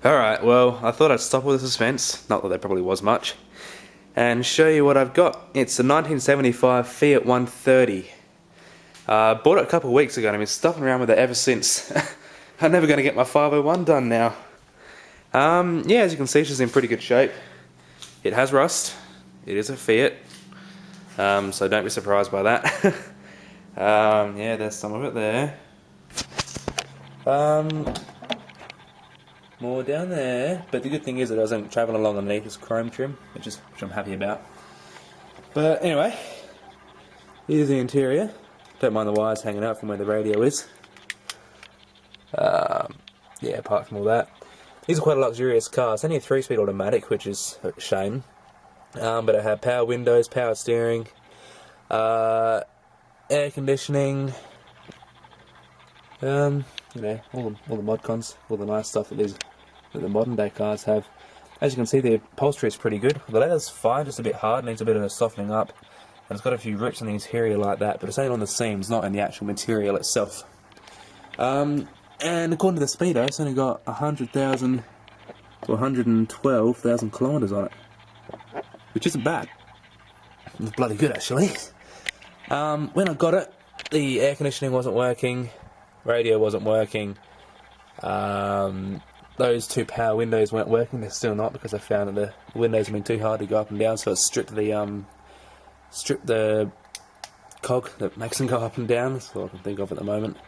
Alright, well, I thought I'd stop with the suspense, not that there probably was much, and show you what I've got. It's a 1975 Fiat 130. Bought it a couple of weeks ago and I've been stuffing around with it ever since. I'm never going to get my 501 done now. Yeah, as you can see, she's in pretty good shape. It has rust. It is a Fiat, so don't be surprised by that. Yeah, there's some of it there. More down there, but the good thing is it doesn't travel along underneath this chrome trim, which I'm happy about. But anyway, here's the interior. Don't mind the wires hanging out from where the radio is. Yeah, apart from all that, these are quite a luxurious car. It's only a 3-speed automatic, which is a shame. But I have power windows, power steering, air conditioning. You know, all the mod cons, all the nice stuff that the modern day cars have. As you can see, the upholstery is pretty good. The leather's fine, just a bit hard, needs a bit of a softening up. And it's got a few rips on the interior like that, but it's only on the seams, not in the actual material itself. And according to the speedo, it's only got 100,000 to 112,000 kilometers on it, which isn't bad. It's bloody good, actually. When I got it, the air conditioning wasn't working. Radio wasn't working. Those 2 power windows weren't working. They're still not, because I found that the windows have been too hard to go up and down, so it stripped the cog that makes them go up and down. That's all I can think of at the moment.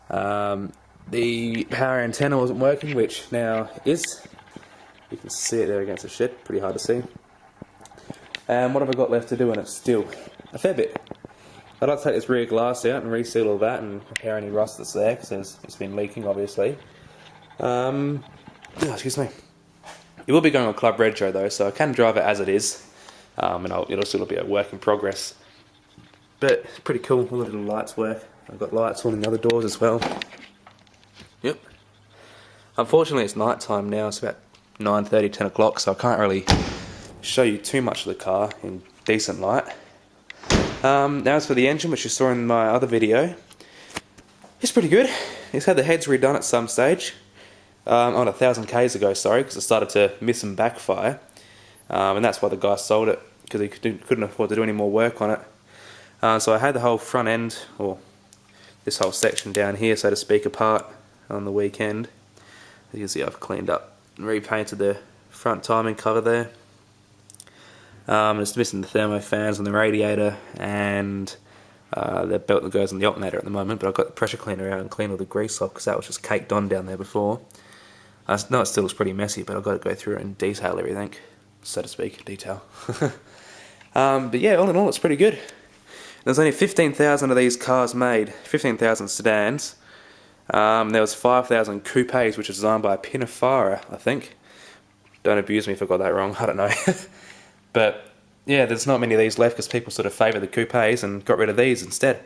The power antenna wasn't working, which now is. You can see it there against the shed, pretty hard to see. And what have I got left to do in it still? A fair bit. I'd like to take this rear glass out and reseal all that and repair any rust that's there, because it's been leaking, obviously. Oh, excuse me. It will be going on Club Retro though, so I can drive it as it is, and it'll still be a work in progress. But it's pretty cool. All the little lights work. I've got lights on the other doors as well. Yep. Unfortunately, it's night time now. It's about 9:30, 10 o'clock, so I can't really show you too much of the car in decent light. Now as for the engine, which you saw in my other video, it's pretty good. It's had the heads redone at some stage, on 1,000 Ks ago, sorry, because it started to miss and backfire, and that's why the guy sold it, because he couldn't afford to do any more work on it. So I had the whole front end, or this whole section down here, so to speak, apart on the weekend. As you can see, I've cleaned up and repainted the front timing cover there. It's missing the thermo fans on the radiator and the belt that goes on the alternator at the moment, but I've got the pressure cleaner out and cleaned all the grease off, because that was just caked on down there before. I know it still looks pretty messy, but I've got to go through it and detail everything, so to speak, detail. But yeah, all in all, it's pretty good. There's only 15,000 of these cars made, 15,000 sedans. There was 5,000 coupes, which was designed by Pininfarina, I think. Don't abuse me if I got that wrong, I don't know. But yeah, there's not many of these left, because people sort of favour the coupes and got rid of these instead.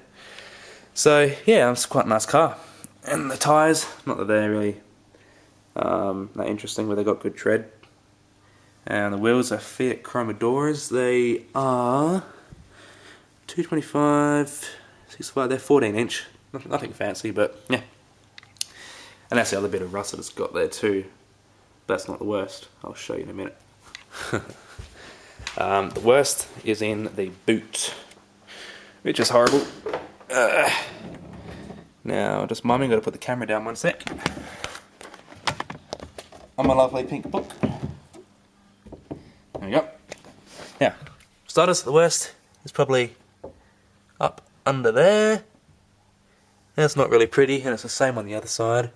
So yeah, it's quite a nice car. And the tyres, not that they're really that interesting, but they've got good tread. And the wheels are Fiat Chromodoras. They are 225, 65, they're 14 inch. Nothing fancy, but yeah. And that's the other bit of rust that it's got there too. That's not the worst. I'll show you in a minute. The worst is in the boot, which is horrible. Now, just miming, gotta put the camera down one sec. On my lovely pink book. There we go. Now, starters, the worst is probably up under there. That's not really pretty, and it's the same on the other side. I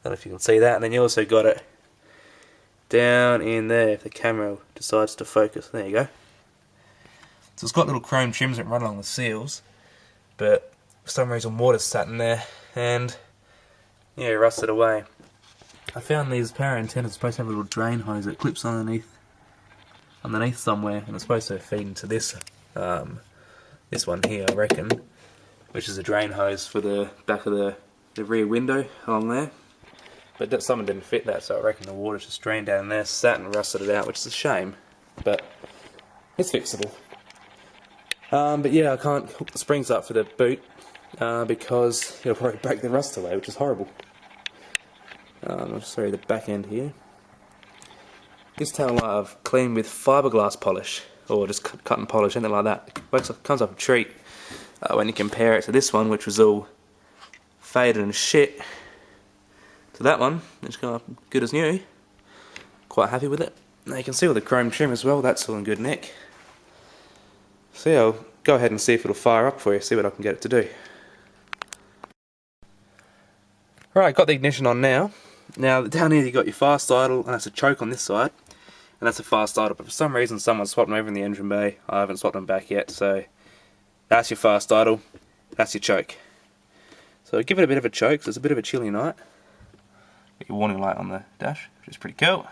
don't know if you can see that. And then you also got it down in there, if the camera decides to focus. There you go. So it's got little chrome trims that run along the seals, but for some reason water's sat in there and yeah, rusted away. I found these power antennas are supposed to have a little drain hose that clips underneath somewhere, and it's supposed to feed into this this one here, I reckon, which is a drain hose for the back of the rear window along there. But that someone didn't fit that, so I reckon the water just drained down there, sat and rusted it out, which is a shame, but it's fixable. But yeah, I can't hook the springs up for the boot because it'll probably break the rust away, which is horrible. I'll show you the back end here. This tail light I've cleaned with fiberglass polish, or just cut and polish, anything like that. It comes up a treat when you compare it to this one, which was all faded and shit. To that one, it's come up good as new. Quite happy with it. Now you can see all the chrome trim as well, that's all in good nick. So yeah, I'll go ahead and see if it'll fire up for you, see what I can get it to do. Right, got the ignition on now. Now down here you've got your fast idle, and that's a choke on this side. And that's a fast idle, but for some reason someone swapped them over in the engine bay. I haven't swapped them back yet, so that's your fast idle, that's your choke. So give it a bit of a choke, so it's a bit of a chilly night. Got your warning light on the dash, which is pretty cool.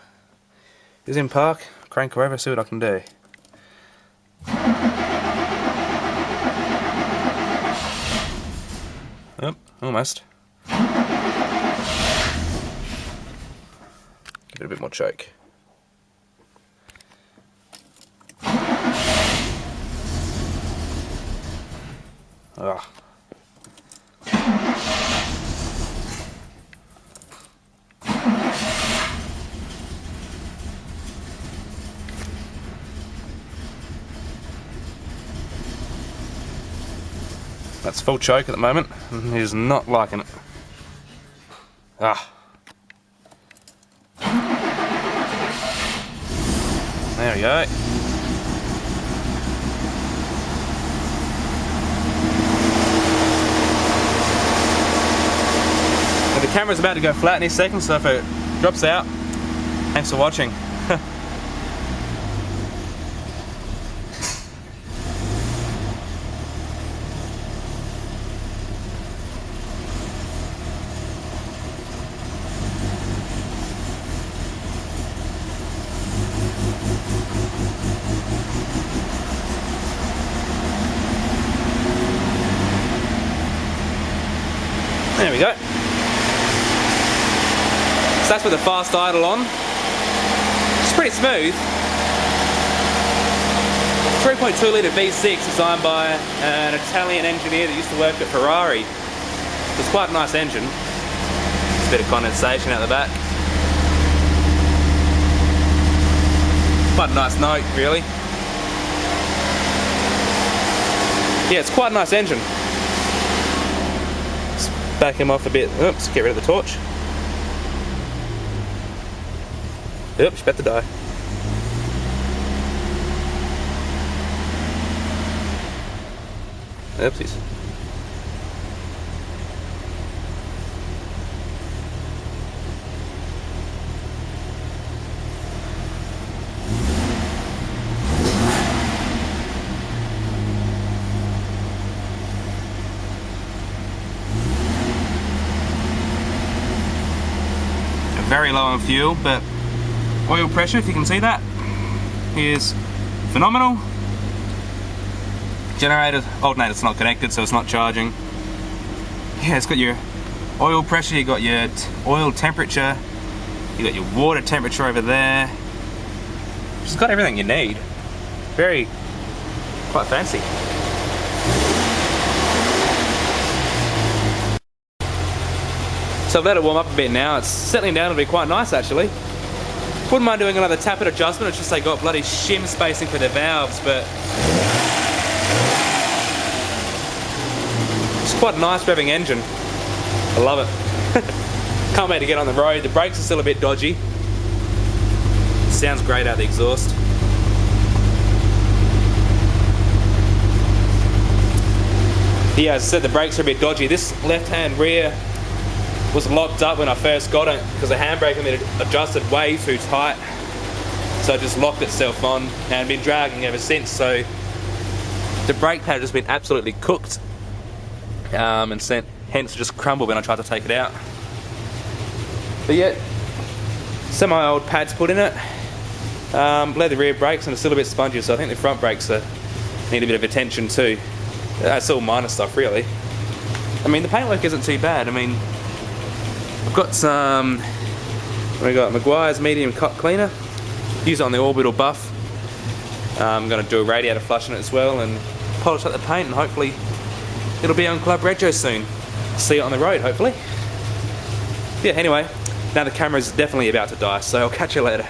It's in park, crank her over, see what I can do. Oh, almost. Give it a bit more choke. Ah. That's full choke at the moment, and he's not liking it. Ah. There we go. Well, the camera's about to go flat any second, so if it drops out, thanks for watching. There we go. So that's with the fast idle on. It's pretty smooth. 3.2 litre V6 designed by an Italian engineer that used to work at Ferrari. It's quite a nice engine. Just a bit of condensation out the back. Quite a nice note, really. Yeah, it's quite a nice engine. Back him off a bit. Oops, get rid of the torch. Oops, about to die. Oopsies. Very low on fuel, but oil pressure, if you can see that, is phenomenal. Generator, alternator's not connected, so it's not charging. Yeah, it's got your oil pressure, you got your oil temperature, you got your water temperature over there. It's got everything you need. Quite fancy. So I've let it warm up a bit now. It's settling down to be quite nice actually. Wouldn't mind doing another tappet adjustment. It's just they got bloody shim spacing for their valves, but it's quite a nice revving engine. I love it. Can't wait to get on the road. The brakes are still a bit dodgy. Sounds great out of the exhaust. Yeah, as I said, the brakes are a bit dodgy. This left-hand rear was locked up when I first got it because the handbrake had been adjusted way too tight, so it just locked itself on and been dragging ever since. So the brake pad has been absolutely cooked and hence just crumbled when I tried to take it out. But yet, semi-old pads put in it, leather rear brakes, and it's still a bit spongy, so I think the front brakes need a bit of attention too. That's all minor stuff really. I mean, the paintwork isn't too bad. I mean, I've got some, we got Maguire's medium cut cleaner. Use it on the orbital buff. I'm going to do a radiator flush on it as well and polish up the paint, and hopefully it'll be on Club Retro soon. See it on the road, hopefully. Yeah, anyway, Now the camera's definitely about to die, so I'll catch you later.